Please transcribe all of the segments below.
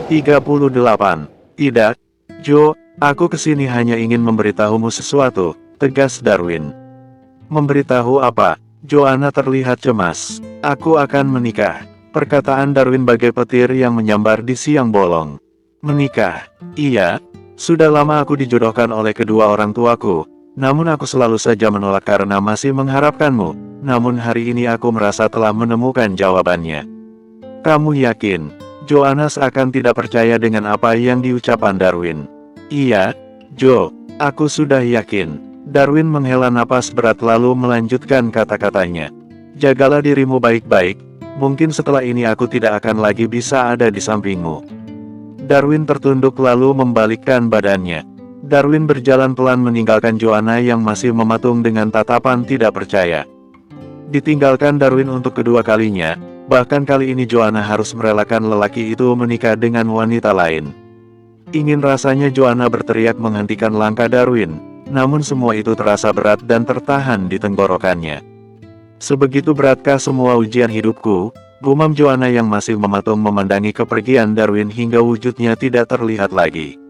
38. Tidak, Jo, aku kesini hanya ingin memberitahumu sesuatu, tegas Darwin. Memberitahu apa? Joanna terlihat cemas. Aku akan menikah. Perkataan Darwin bagai petir yang menyambar di siang bolong. Menikah? Iya, sudah lama aku dijodohkan oleh kedua orang tuaku. Namun aku selalu saja menolak karena masih mengharapkanmu. Namun hari ini aku merasa telah menemukan jawabannya. Kamu yakin? Joanna seakan tidak percaya dengan apa yang diucapkan Darwin. Iya, Jo, aku sudah yakin. Darwin menghela napas berat lalu melanjutkan kata-katanya. Jagalah dirimu baik-baik, mungkin setelah ini aku tidak akan lagi bisa ada di sampingmu. Darwin tertunduk lalu membalikkan badannya. Darwin berjalan pelan meninggalkan Joanna yang masih mematung dengan tatapan tidak percaya. Ditinggalkan Darwin untuk kedua kalinya, bahkan kali ini Joanna harus merelakan lelaki itu menikah dengan wanita lain. Ingin rasanya Joanna berteriak menghentikan langkah Darwin. Namun semua itu terasa berat dan tertahan di tenggorokannya. Sebegitu beratkah semua ujian hidupku? Gumam Joanna yang masih mematung memandangi kepergian Darwin hingga wujudnya tidak terlihat lagi.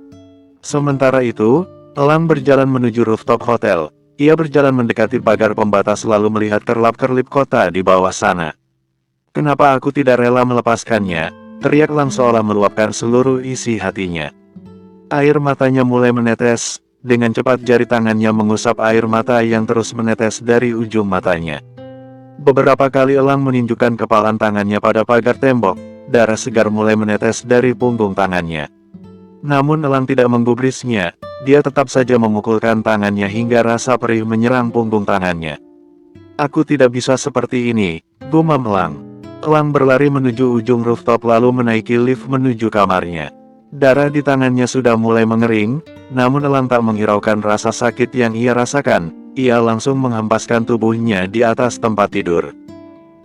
Sementara itu, Elang berjalan menuju rooftop hotel. Ia berjalan mendekati pagar pembatas lalu melihat kerlap-kerlip kota di bawah sana. Kenapa aku tidak rela melepaskannya? Teriak Elang seolah meluapkan seluruh isi hatinya. Air matanya mulai menetes. Dengan cepat jari tangannya mengusap air mata yang terus menetes dari ujung matanya. Beberapa kali Elang menunjukkan kepalan tangannya pada pagar tembok, darah segar mulai menetes dari punggung tangannya. Namun Elang tidak menggubrisnya, dia tetap saja memukulkan tangannya hingga rasa perih menyerang punggung tangannya. Aku tidak bisa seperti ini, gumam Elang. Elang berlari menuju ujung rooftop lalu menaiki lift menuju kamarnya. Darah di tangannya sudah mulai mengering, namun Elang tak menghiraukan rasa sakit yang ia rasakan. Ia langsung menghempaskan tubuhnya di atas tempat tidur.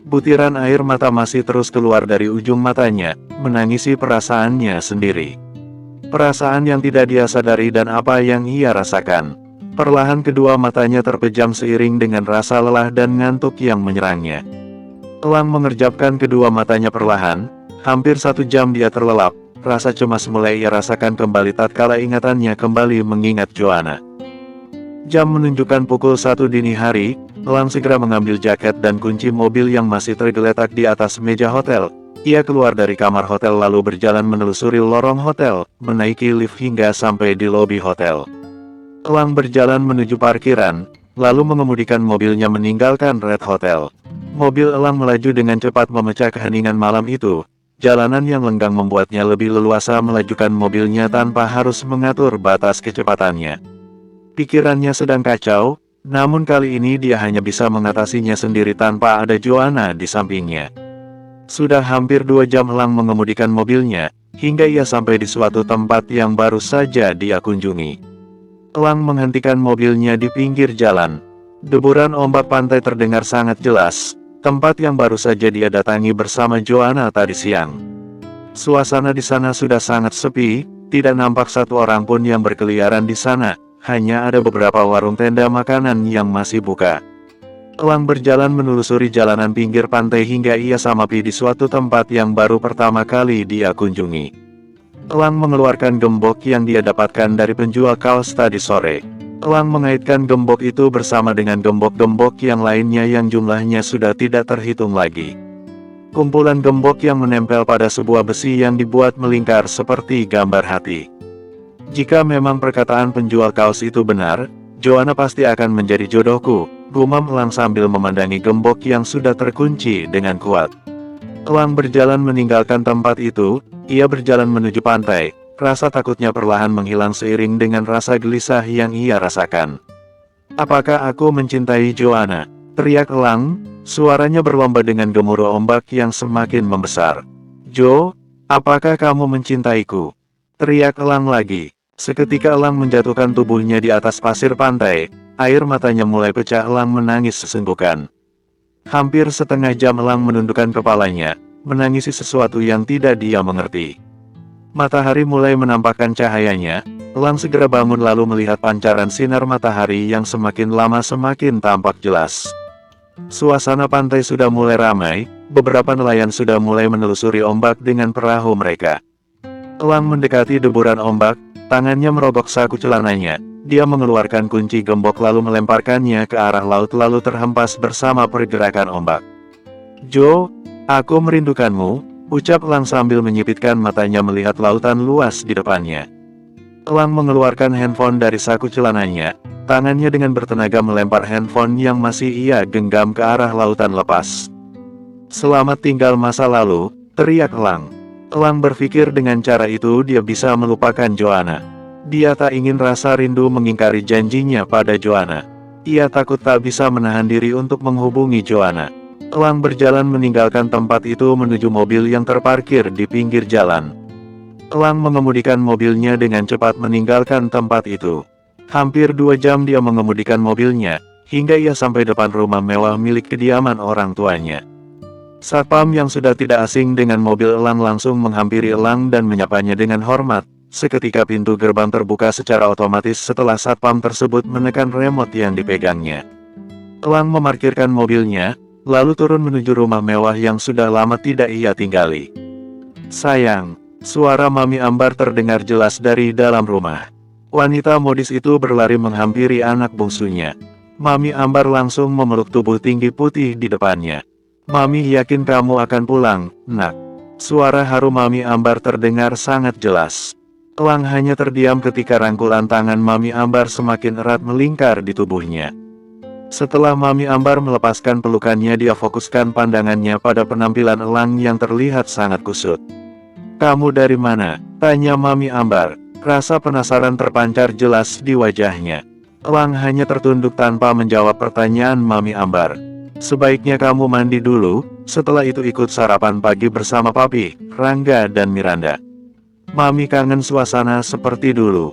Butiran air mata masih terus keluar dari ujung matanya, menangisi perasaannya sendiri. Perasaan yang tidak dia sadari dan apa yang ia rasakan. Perlahan kedua matanya terpejam seiring dengan rasa lelah dan ngantuk yang menyerangnya. Elang mengerjapkan kedua matanya perlahan, hampir 1 jam dia terlelap. Rasa cemas mulai ia rasakan kembali tatkala ingatannya kembali mengingat Joanna. Jam menunjukkan pukul 1 dini hari, Elang segera mengambil jaket dan kunci mobil yang masih tergeletak di atas meja hotel. Ia keluar dari kamar hotel lalu berjalan menelusuri lorong hotel, menaiki lift hingga sampai di lobi hotel. Elang berjalan menuju parkiran, lalu mengemudikan mobilnya meninggalkan Red Hotel. Mobil Elang melaju dengan cepat memecah keheningan malam itu. Jalanan yang lenggang membuatnya lebih leluasa melajukan mobilnya tanpa harus mengatur batas kecepatannya. Pikirannya sedang kacau, namun kali ini dia hanya bisa mengatasinya sendiri tanpa ada Joanna di sampingnya. Sudah hampir 2 jam Elang mengemudikan mobilnya, hingga ia sampai di suatu tempat yang baru saja dia kunjungi. Elang menghentikan mobilnya di pinggir jalan. Deburan ombak pantai terdengar sangat jelas. Tempat yang baru saja dia datangi bersama Joanna tadi siang. Suasana di sana sudah sangat sepi, tidak nampak satu orang pun yang berkeliaran di sana, hanya ada beberapa warung tenda makanan yang masih buka. Elang berjalan menelusuri jalanan pinggir pantai hingga ia sampai di suatu tempat yang baru pertama kali dia kunjungi. Elang mengeluarkan gembok yang dia dapatkan dari penjual kaos tadi sore. Elang mengaitkan gembok itu bersama dengan gembok-gembok yang lainnya yang jumlahnya sudah tidak terhitung lagi. Kumpulan gembok yang menempel pada sebuah besi yang dibuat melingkar seperti gambar hati. Jika memang perkataan penjual kaos itu benar, Joanna pasti akan menjadi jodohku, gumam Elang sambil memandangi gembok yang sudah terkunci dengan kuat. Elang berjalan meninggalkan tempat itu, ia berjalan menuju pantai. Rasa takutnya perlahan menghilang seiring dengan rasa gelisah yang ia rasakan. Apakah aku mencintai Joanna? Teriak Elang, suaranya berlomba dengan gemuruh ombak yang semakin membesar. Jo, apakah kamu mencintaiku? Teriak Elang lagi. Seketika Elang menjatuhkan tubuhnya di atas pasir pantai, air matanya mulai pecah. Elang menangis sesenggukan. Hampir setengah jam Elang menundukkan kepalanya, menangisi sesuatu yang tidak dia mengerti. Matahari mulai menampakkan cahayanya, Elang segera bangun lalu melihat pancaran sinar matahari yang semakin lama semakin tampak jelas. Suasana pantai sudah mulai ramai, beberapa nelayan sudah mulai menelusuri ombak dengan perahu mereka. Elang mendekati deburan ombak, tangannya merobek saku celananya. Dia mengeluarkan kunci gembok lalu melemparkannya ke arah laut lalu terhempas bersama pergerakan ombak. "Jo, aku merindukanmu," ucap Elang sambil menyipitkan matanya melihat lautan luas di depannya. Elang mengeluarkan handphone dari saku celananya, tangannya dengan bertenaga melempar handphone yang masih ia genggam ke arah lautan lepas. "Selamat tinggal masa lalu," teriak Elang. Elang berpikir dengan cara itu dia bisa melupakan Joanna. Dia tak ingin rasa rindu mengingkari janjinya pada Joanna. Ia takut tak bisa menahan diri untuk menghubungi Joanna. Elang berjalan meninggalkan tempat itu menuju mobil yang terparkir di pinggir jalan. Elang mengemudikan mobilnya dengan cepat meninggalkan tempat itu. Hampir 2 jam dia mengemudikan mobilnya, hingga ia sampai depan rumah mewah milik kediaman orang tuanya. Satpam yang sudah tidak asing dengan mobil Elang langsung menghampiri Elang dan menyapanya dengan hormat. Seketika pintu gerbang terbuka secara otomatis setelah satpam tersebut menekan remote yang dipegangnya. Elang memarkirkan mobilnya, lalu turun menuju rumah mewah yang sudah lama tidak ia tinggali. "Sayang," suara Mami Ambar terdengar jelas dari dalam rumah. Wanita modis itu berlari menghampiri anak bungsunya. Mami Ambar langsung memeluk tubuh tinggi putih di depannya. "Mami yakin kamu akan pulang, Nak." Suara harum Mami Ambar terdengar sangat jelas. Elang hanya terdiam ketika rangkulan tangan Mami Ambar semakin erat melingkar di tubuhnya. Setelah Mami Ambar melepaskan pelukannya, dia fokuskan pandangannya pada penampilan Elang yang terlihat sangat kusut. "Kamu dari mana?" tanya Mami Ambar. Rasa penasaran terpancar jelas di wajahnya. Elang hanya tertunduk tanpa menjawab pertanyaan Mami Ambar. "Sebaiknya kamu mandi dulu, setelah itu ikut sarapan pagi bersama Papi, Rangga dan Miranda. Mami kangen suasana seperti dulu."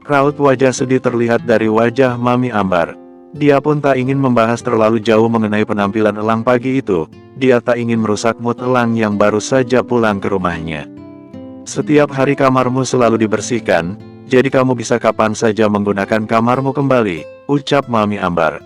Raut wajah sedih terlihat dari wajah Mami Ambar. Dia pun tak ingin membahas terlalu jauh mengenai penampilan Elang pagi itu. Dia tak ingin merusak mood Elang yang baru saja pulang ke rumahnya. "Setiap hari kamarmu selalu dibersihkan, jadi kamu bisa kapan saja menggunakan kamarmu kembali," ucap Mami Ambar.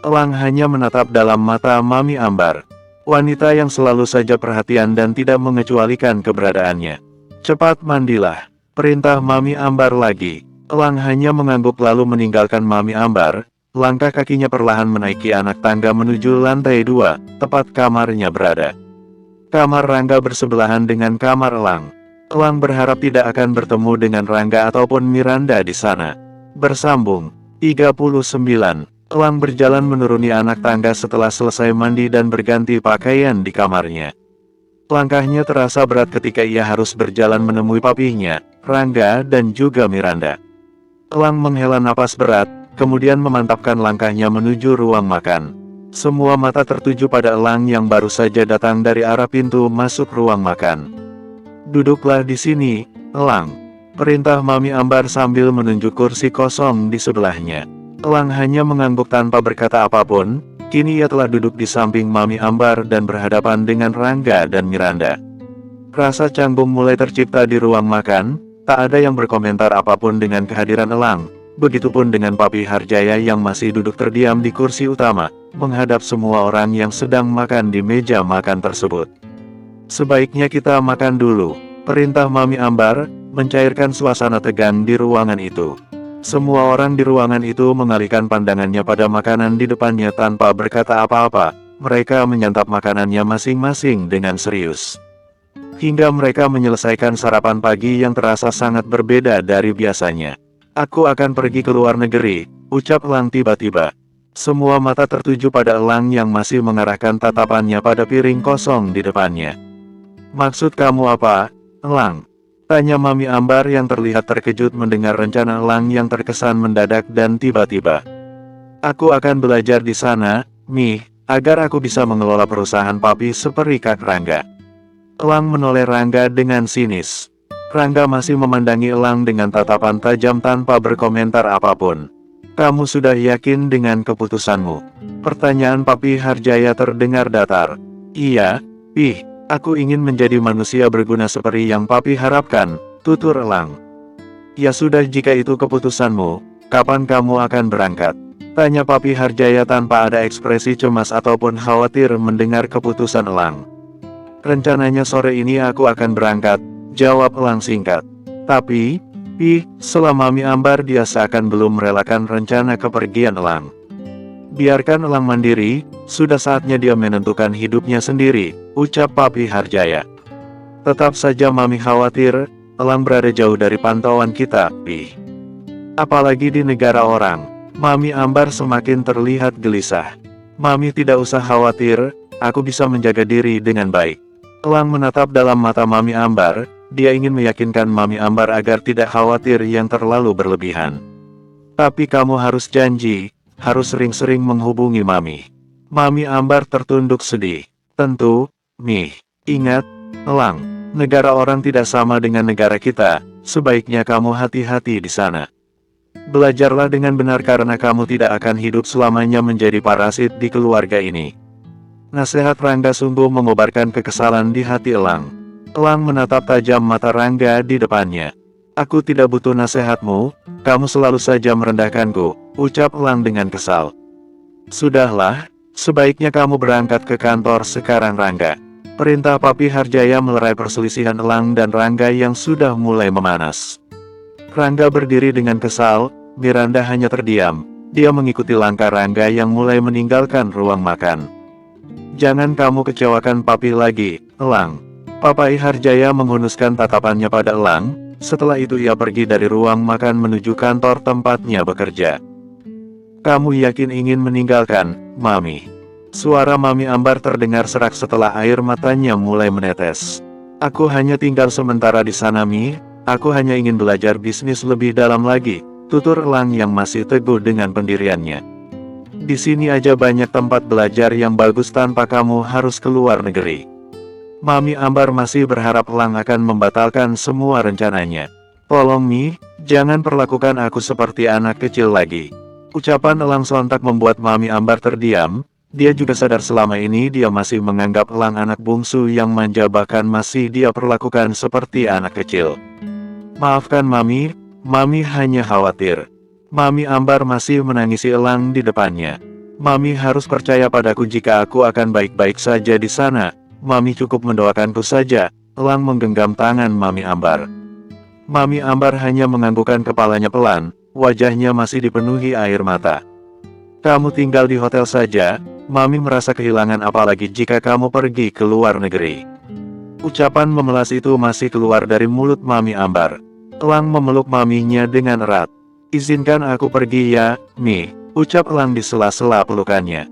Elang hanya menatap dalam mata Mami Ambar. Wanita yang selalu saja perhatian dan tidak mengecualikan keberadaannya. "Cepat mandilah," perintah Mami Ambar lagi. Elang hanya mengangguk lalu meninggalkan Mami Ambar. Langkah kakinya perlahan menaiki anak tangga menuju lantai 2, tepat kamarnya berada. Kamar Rangga bersebelahan dengan kamar Elang. Elang berharap tidak akan bertemu dengan Rangga ataupun Miranda di sana. Bersambung 39. Elang berjalan menuruni anak tangga setelah selesai mandi dan berganti pakaian di kamarnya. Langkahnya terasa berat ketika ia harus berjalan menemui papinya, Rangga dan juga Miranda. Elang menghela napas berat, kemudian memantapkan langkahnya menuju ruang makan. Semua mata tertuju pada Elang yang baru saja datang dari arah pintu masuk ruang makan. "Duduklah di sini, Elang," perintah Mami Ambar sambil menunjuk kursi kosong di sebelahnya. Elang hanya mengangguk tanpa berkata apapun. Kini ia telah duduk di samping Mami Ambar dan berhadapan dengan Rangga dan Miranda. Rasa canggung mulai tercipta di ruang makan. Tak ada yang berkomentar apapun dengan kehadiran Elang. Begitupun dengan Papi Harjaya yang masih duduk terdiam di kursi utama, menghadap semua orang yang sedang makan di meja makan tersebut. "Sebaiknya kita makan dulu," perintah Mami Ambar, mencairkan suasana tegang di ruangan itu. Semua orang di ruangan itu mengalihkan pandangannya pada makanan di depannya tanpa berkata apa-apa. Mereka menyantap makanannya masing-masing dengan serius. Hingga mereka menyelesaikan sarapan pagi yang terasa sangat berbeda dari biasanya. "Aku akan pergi ke luar negeri," ucap Elang tiba-tiba. Semua mata tertuju pada Elang yang masih mengarahkan tatapannya pada piring kosong di depannya. "Maksud kamu apa, Elang?" tanya Mami Ambar yang terlihat terkejut mendengar rencana Elang yang terkesan mendadak dan tiba-tiba. "Aku akan belajar di sana, Mi, agar aku bisa mengelola perusahaan Papi seperti Kak Rangga." Elang menoleh Rangga dengan sinis. Rangga masih memandangi Elang dengan tatapan tajam tanpa berkomentar apapun. "Kamu sudah yakin dengan keputusanmu?" Pertanyaan Papi Harjaya terdengar datar. "Iya, Pi. Aku ingin menjadi manusia berguna seperti yang Papi harapkan," tutur Elang. "Ya sudah, jika itu keputusanmu, kapan kamu akan berangkat?" tanya Papi Harjaya tanpa ada ekspresi cemas ataupun khawatir mendengar keputusan Elang. "Rencananya sore ini aku akan berangkat, jawab Elang singkat. Tapi, setelah Mami Ambar dia seakan belum merelakan rencana kepergian Elang. Biarkan Elang mandiri, sudah saatnya dia menentukan hidupnya sendiri, ucap Papi Harjaya. Tetap saja Mami khawatir, Elang berada jauh dari pantauan kita, Pi. Apalagi di negara orang. Mami Ambar semakin terlihat gelisah. Mami tidak usah khawatir, aku bisa menjaga diri dengan baik. Elang menatap dalam mata Mami Ambar, dia ingin meyakinkan Mami Ambar agar tidak khawatir yang terlalu berlebihan. Tapi kamu harus janji, harus sering-sering menghubungi Mami. Mami Ambar tertunduk sedih. Tentu, Mi. Ingat, Elang, negara orang tidak sama dengan negara kita, sebaiknya kamu hati-hati di sana. Belajarlah dengan benar karena kamu tidak akan hidup selamanya menjadi parasit di keluarga ini. Nasihat Rangga sungguh mengobarkan kekesalan di hati Elang. Elang menatap tajam mata Rangga di depannya. Aku tidak butuh nasihatmu, kamu selalu saja merendahkanku, ucap Elang dengan kesal. Sudahlah, sebaiknya kamu berangkat ke kantor sekarang Rangga. Perintah Papi Harjaya melerai perselisihan Elang dan Rangga yang sudah mulai memanas. Rangga berdiri dengan kesal, Miranda hanya terdiam. Dia mengikuti langkah Rangga yang mulai meninggalkan ruang makan. Jangan kamu kecewakan Papi lagi, Elang. Papai Harjaya menghunuskan tatapannya pada Elang, setelah itu ia pergi dari ruang makan menuju kantor tempatnya bekerja. Kamu yakin ingin meninggalkan, Mami? Suara Mami Ambar terdengar serak setelah air matanya mulai menetes. Aku hanya tinggal sementara di sana Mi, aku hanya ingin belajar bisnis lebih dalam lagi, tutur Elang yang masih teguh dengan pendiriannya. Di sini aja banyak tempat belajar yang bagus tanpa kamu harus keluar negeri. Mami Ambar masih berharap Elang akan membatalkan semua rencananya. Tolong Mi, jangan perlakukan aku seperti anak kecil lagi. Ucapan Elang sontak membuat Mami Ambar terdiam. Dia juga sadar selama ini dia masih menganggap Elang anak bungsu yang manja, bahkan masih dia perlakukan seperti anak kecil. Maafkan Mami, Mami hanya khawatir. Mami Ambar masih menangisi Elang di depannya. Mami harus percaya padaku jika aku akan baik-baik saja di sana. Mami cukup mendoakanku saja. Elang menggenggam tangan Mami Ambar. Mami Ambar hanya menganggukkan kepalanya pelan, wajahnya masih dipenuhi air mata. Kamu tinggal di hotel saja, Mami merasa kehilangan apalagi jika kamu pergi ke luar negeri. Ucapan memelas itu masih keluar dari mulut Mami Ambar. Elang memeluk maminya dengan erat. Izinkan aku pergi ya, Mi, ucap Elang di sela-sela pelukannya.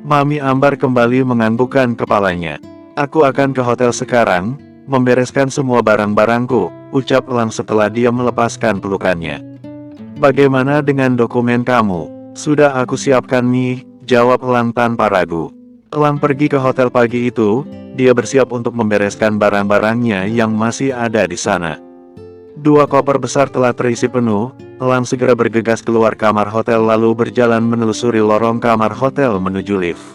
Mami Ambar kembali menganggukkan kepalanya. Aku akan ke hotel sekarang, membereskan semua barang-barangku, ucap Elang setelah dia melepaskan pelukannya. Bagaimana dengan dokumen kamu? Sudah aku siapkan Mi, jawab Elang tanpa ragu. Elang pergi ke hotel pagi itu, dia bersiap untuk membereskan barang-barangnya yang masih ada di sana. 2 koper besar telah terisi penuh, Elang segera bergegas keluar kamar hotel lalu berjalan menelusuri lorong kamar hotel menuju lift.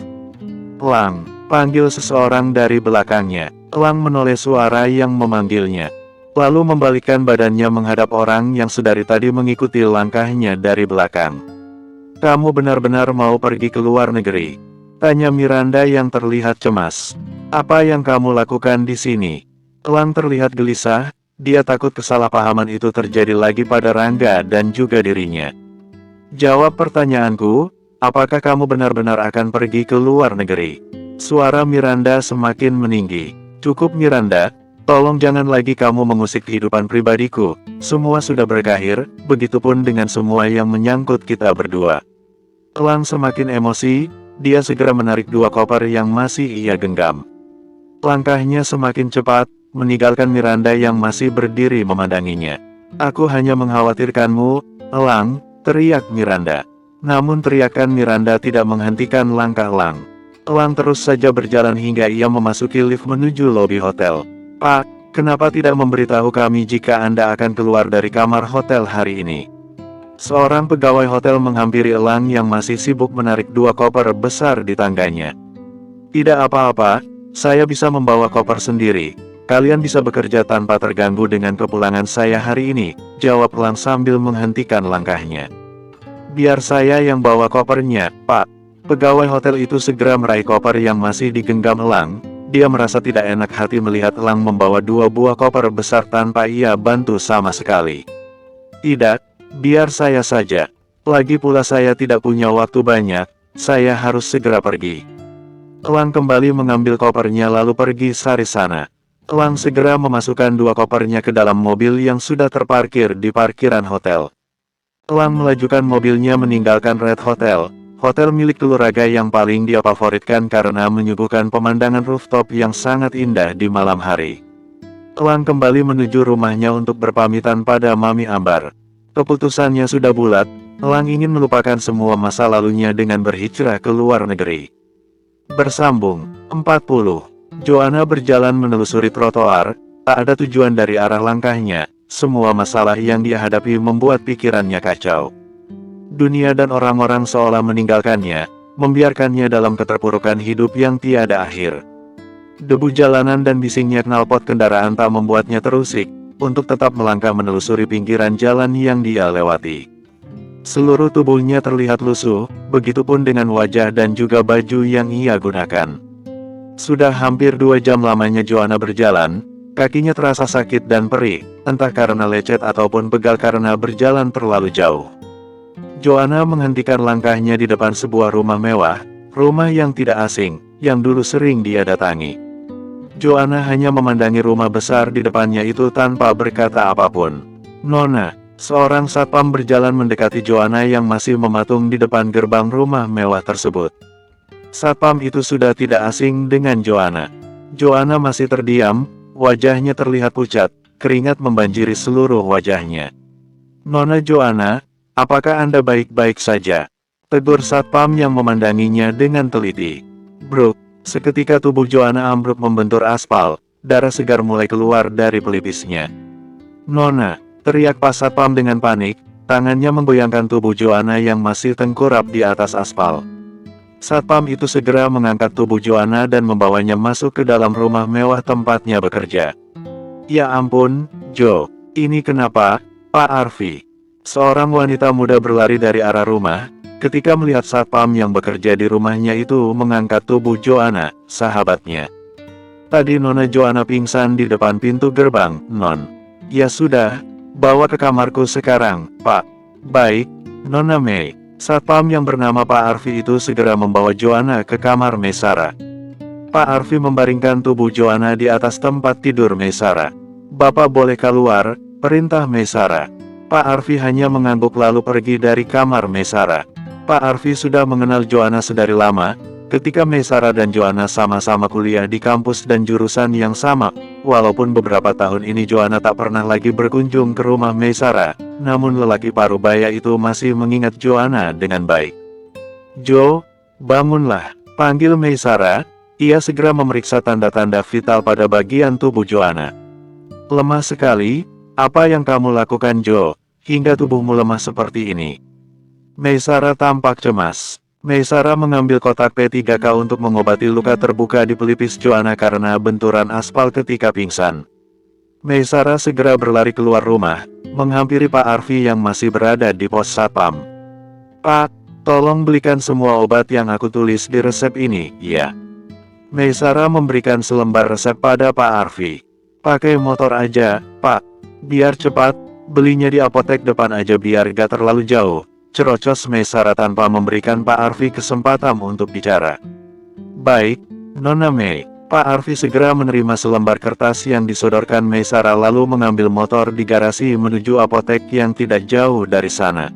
Elang, panggil seseorang dari belakangnya. Elang menoleh suara yang memanggilnya. Lalu membalikkan badannya menghadap orang yang sedari tadi mengikuti langkahnya dari belakang. Kamu benar-benar mau pergi ke luar negeri? Tanya Miranda yang terlihat cemas. Apa yang kamu lakukan di sini? Elang terlihat gelisah, dia takut kesalahpahaman itu terjadi lagi pada Rangga dan juga dirinya. Jawab pertanyaanku, apakah kamu benar-benar akan pergi ke luar negeri? Suara Miranda semakin meninggi. Cukup Miranda, tolong jangan lagi kamu mengusik kehidupan pribadiku, semua sudah berakhir, begitupun dengan semua yang menyangkut kita berdua. Elang semakin emosi, dia segera menarik 2 koper yang masih ia genggam. Langkahnya semakin cepat, meninggalkan Miranda yang masih berdiri memandanginya. Aku hanya mengkhawatirkanmu, Elang, teriak Miranda. Namun teriakan Miranda tidak menghentikan langkah Elang. Elang terus saja berjalan hingga ia memasuki lift menuju lobi hotel. Pak, kenapa tidak memberitahu kami jika Anda akan keluar dari kamar hotel hari ini? Seorang pegawai hotel menghampiri Elang yang masih sibuk menarik 2 koper besar di tangganya. Tidak apa-apa, saya bisa membawa koper sendiri. Kalian bisa bekerja tanpa terganggu dengan kepulangan saya hari ini, jawab Elang sambil menghentikan langkahnya. Biar saya yang bawa kopernya, Pak. Pegawai hotel itu segera meraih koper yang masih digenggam Elang. Dia merasa tidak enak hati melihat Elang membawa 2 buah koper besar tanpa ia bantu sama sekali. Tidak, biar saya saja. Lagi pula saya tidak punya waktu banyak, saya harus segera pergi. Elang kembali mengambil kopernya lalu pergi sari sana. Elang segera memasukkan 2 kopernya ke dalam mobil yang sudah terparkir di parkiran hotel. Elang melajukan mobilnya meninggalkan Red Hotel, hotel milik keluarga yang paling dia favoritkan karena menyuguhkan pemandangan rooftop yang sangat indah di malam hari. Elang kembali menuju rumahnya untuk berpamitan pada Mami Ambar. Keputusannya sudah bulat, Elang ingin melupakan semua masa lalunya dengan berhijrah ke luar negeri. Bersambung 40. Joanna berjalan menelusuri trotoar, tak ada tujuan dari arah langkahnya. Semua masalah yang dia hadapi membuat pikirannya kacau. Dunia dan orang-orang seolah meninggalkannya, membiarkannya dalam keterpurukan hidup yang tiada akhir. Debu jalanan dan bisingnya knalpot kendaraan tak membuatnya terusik, untuk tetap melangkah menelusuri pinggiran jalan yang dia lewati. Seluruh tubuhnya terlihat lusuh, begitupun dengan wajah dan juga baju yang ia gunakan. Sudah hampir 2 jam lamanya Joanna berjalan, kakinya terasa sakit dan perih, entah karena lecet ataupun pegal karena berjalan terlalu jauh. Joanna menghentikan langkahnya di depan sebuah rumah mewah, rumah yang tidak asing, yang dulu sering dia datangi. Joanna hanya memandangi rumah besar di depannya itu tanpa berkata apapun. Nona, seorang satpam berjalan mendekati Joanna yang masih mematung di depan gerbang rumah mewah tersebut. Satpam itu sudah tidak asing dengan Joanna. Joanna masih terdiam. Wajahnya terlihat pucat, keringat membanjiri seluruh wajahnya. Nona Joanna, apakah Anda baik-baik saja? Tegur satpam yang memandanginya dengan teliti. Bruk, seketika tubuh Joanna ambruk membentur aspal, darah segar mulai keluar dari pelipisnya. Nona, teriak pas satpam dengan panik, tangannya menggoyangkan tubuh Joanna yang masih tengkurap di atas aspal. Satpam itu segera mengangkat tubuh Joanna dan membawanya masuk ke dalam rumah mewah tempatnya bekerja. Ya ampun, Jo, ini kenapa, Pak Arfi? Seorang wanita muda berlari dari arah rumah, ketika melihat satpam yang bekerja di rumahnya itu mengangkat tubuh Joanna, sahabatnya. Tadi Nona Joanna pingsan di depan pintu gerbang, Non. Ya sudah, bawa ke kamarku sekarang, Pak. Baik, Nona Mei. Satpam yang bernama Pak Arfi itu segera membawa Joanna ke kamar Meisara. Pak Arfi membaringkan tubuh Joanna di atas tempat tidur Meisara. Bapak boleh keluar, perintah Meisara. Pak Arfi hanya mengangguk lalu pergi dari kamar Meisara. Pak Arfi sudah mengenal Joanna sedari lama, ketika Meisara dan Joanna sama-sama kuliah di kampus dan jurusan yang sama. Walaupun beberapa tahun ini Joanna tak pernah lagi berkunjung ke rumah Meisara, namun lelaki parubaya itu masih mengingat Joanna dengan baik. Jo, bangunlah, panggil Meisara. Ia segera memeriksa tanda-tanda vital pada bagian tubuh Joanna. Lemah sekali, apa yang kamu lakukan Jo, hingga tubuhmu lemah seperti ini? Meisara tampak cemas. Meisara mengambil kotak P3K untuk mengobati luka terbuka di pelipis Joanna karena benturan aspal ketika pingsan. Meisara segera berlari keluar rumah, menghampiri Pak Arfi yang masih berada di pos satpam. Pak, tolong belikan semua obat yang aku tulis di resep ini, ya. Meisara memberikan selembar resep pada Pak Arfi. Pakai motor aja, Pak. Biar cepat, belinya di apotek depan aja biar gak terlalu jauh. Cerocos Meisara tanpa memberikan Pak Arfi kesempatan untuk bicara. Baik, Nona Mei. Pak Arfi segera menerima selembar kertas yang disodorkan Meisara lalu mengambil motor di garasi menuju apotek yang tidak jauh dari sana.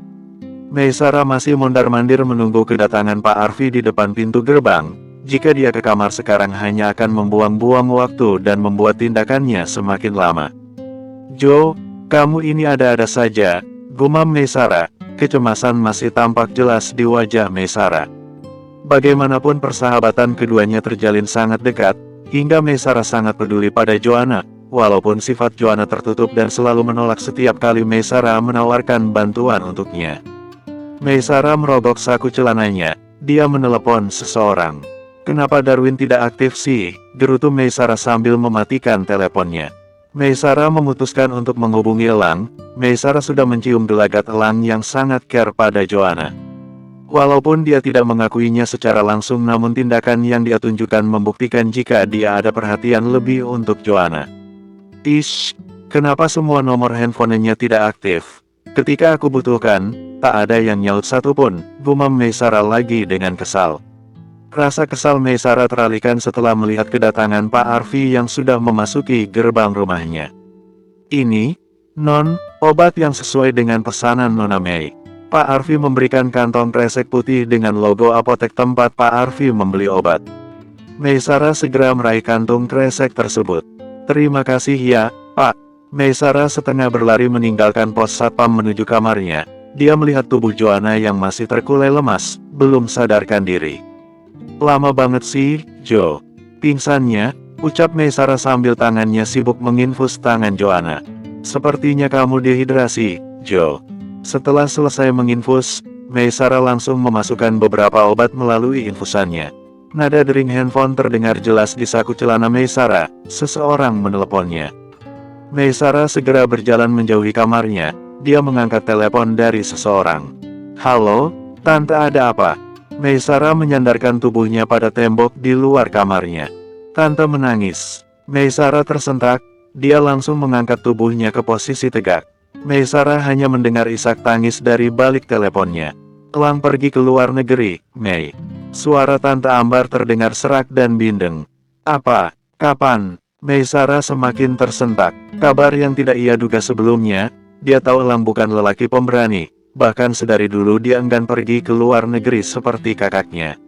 Meisara masih mondar-mandir menunggu kedatangan Pak Arfi di depan pintu gerbang. Jika dia ke kamar sekarang hanya akan membuang-buang waktu dan membuat tindakannya semakin lama. Jo, kamu ini ada-ada saja, gumam Meisara. Kecemasan masih tampak jelas di wajah Meisara. Bagaimanapun persahabatan keduanya terjalin sangat dekat, hingga Meisara sangat peduli pada Joanna, walaupun sifat Joanna tertutup dan selalu menolak setiap kali Meisara menawarkan bantuan untuknya. Meisara merogok saku celananya, dia menelepon seseorang. Kenapa Darwin tidak aktif sih? Gerutu Meisara sambil mematikan teleponnya. Meisara memutuskan untuk menghubungi Elang. Meisara sudah mencium gelagat Elang yang sangat care pada Joanna. Walaupun dia tidak mengakuinya secara langsung, namun tindakan yang dia tunjukkan membuktikan jika dia ada perhatian lebih untuk Joanna. Ish, kenapa semua nomor handphonenya tidak aktif? Ketika aku butuhkan, tak ada yang nyaut satupun, gumam Meisara lagi dengan kesal. Rasa kesal Meisara teralihkan setelah melihat kedatangan Pak Arfi yang sudah memasuki gerbang rumahnya. Ini, Non, obat yang sesuai dengan pesanan Nona Mei. Pak Arfi memberikan kantong kresek putih dengan logo apotek tempat Pak Arfi membeli obat. Meisara segera meraih kantung kresek tersebut. Terima kasih ya, Pak. Meisara setengah berlari meninggalkan pos satpam menuju kamarnya. Dia melihat tubuh Joanna yang masih terkulai lemas, belum sadarkan diri. Lama banget sih, Jo. Pingsannya, ucap Meisara sambil tangannya sibuk menginfus tangan Joanna. Sepertinya kamu dehidrasi, Jo. Setelah selesai menginfus, Meisara langsung memasukkan beberapa obat melalui infusannya. Nada dering handphone terdengar jelas di saku celana Meisara, seseorang meneleponnya. Meisara segera berjalan menjauhi kamarnya, dia mengangkat telepon dari seseorang. Halo, Tante, ada apa? Meisara menyandarkan tubuhnya pada tembok di luar kamarnya. Tante menangis. Meisara tersentak, dia langsung mengangkat tubuhnya ke posisi tegak. Meisara hanya mendengar isak tangis dari balik teleponnya. Elang pergi ke luar negeri, Mei. Suara Tante Ambar terdengar serak dan bindeng. Apa? Kapan? Meisara semakin tersentak. Kabar yang tidak ia duga sebelumnya, dia tahu Elang bukan lelaki pemberani, bahkan sedari dulu dia enggan pergi ke luar negeri seperti kakaknya.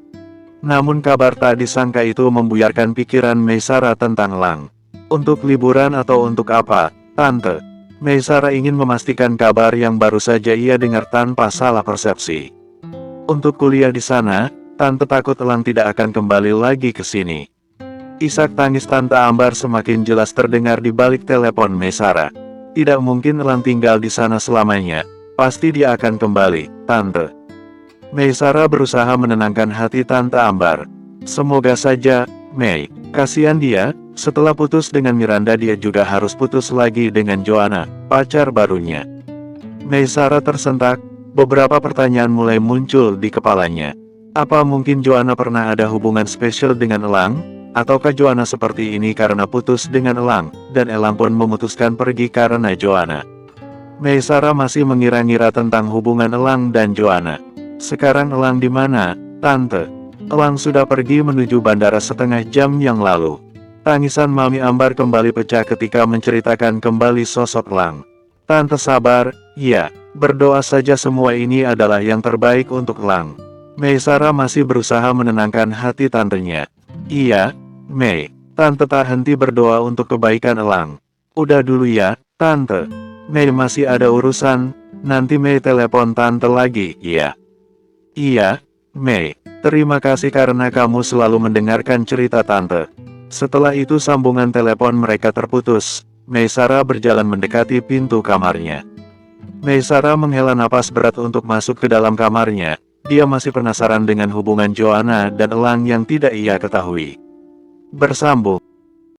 Namun kabar tak disangka itu membuyarkan pikiran Meisara tentang Elang. Untuk liburan atau untuk apa, Tante? Meisara ingin memastikan kabar yang baru saja ia dengar tanpa salah persepsi. Untuk kuliah di sana, Tante takut Elang tidak akan kembali lagi ke sini. Isak tangis Tante Ambar semakin jelas terdengar di balik telepon Meisara. Tidak mungkin Elang tinggal di sana selamanya, pasti dia akan kembali, Tante. Meisara berusaha menenangkan hati Tante Ambar. Semoga saja, Mei. Kasihan dia, setelah putus dengan Miranda dia juga harus putus lagi dengan Joanna, pacar barunya. Meisara tersentak, beberapa pertanyaan mulai muncul di kepalanya. Apa mungkin Joanna pernah ada hubungan spesial dengan Elang? Ataukah Joanna seperti ini karena putus dengan Elang, dan Elang pun memutuskan pergi karena Joanna? Meisara masih mengira-ngira tentang hubungan Elang dan Joanna. Sekarang Elang di mana, Tante? Elang sudah pergi menuju bandara setengah jam yang lalu. Tangisan Mami Ambar kembali pecah ketika menceritakan kembali sosok Elang. Tante sabar, ya, berdoa saja semua ini adalah yang terbaik untuk Elang. Meisara masih berusaha menenangkan hati tantenya. Iya, Mei, Tante tak henti berdoa untuk kebaikan Elang. Udah dulu ya, Tante. Mei masih ada urusan, nanti Mei telepon Tante lagi, ya. Iya, Mei. Terima kasih karena kamu selalu mendengarkan cerita Tante. Setelah itu sambungan telepon mereka terputus. Meisara berjalan mendekati pintu kamarnya. Meisara menghela napas berat untuk masuk ke dalam kamarnya. Dia masih penasaran dengan hubungan Joanna dan Elang yang tidak ia ketahui. Bersambung.